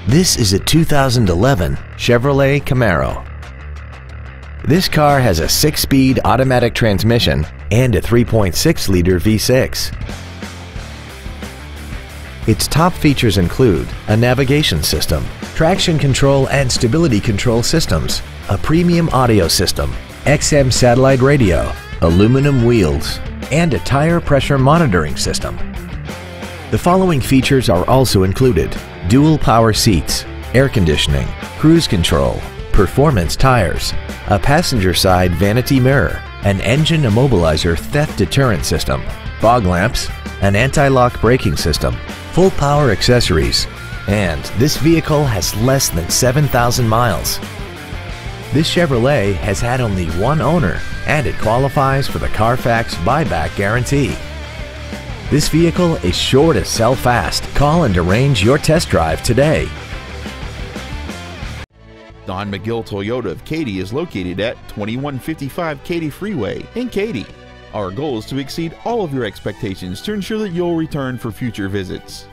This is a 2011 Chevrolet Camaro. This car has a 6-speed automatic transmission and a 3.6-liter V6. Its top features include a navigation system, traction control and stability control systems, a premium audio system, XM satellite radio, aluminum wheels, and a tire pressure monitoring system. The following features are also included: dual power seats, air conditioning, cruise control, performance tires, a passenger side vanity mirror, an engine immobilizer theft deterrent system, fog lamps, an anti-lock braking system, full power accessories, and this vehicle has less than 7,000 miles. This Chevrolet has had only one owner and it qualifies for the Carfax buyback guarantee. This vehicle is sure to sell fast. Call and arrange your test drive today. Don McGill Toyota of Katy is located at 2155 Katy Freeway in Katy. Our goal is to exceed all of your expectations to ensure that you'll return for future visits.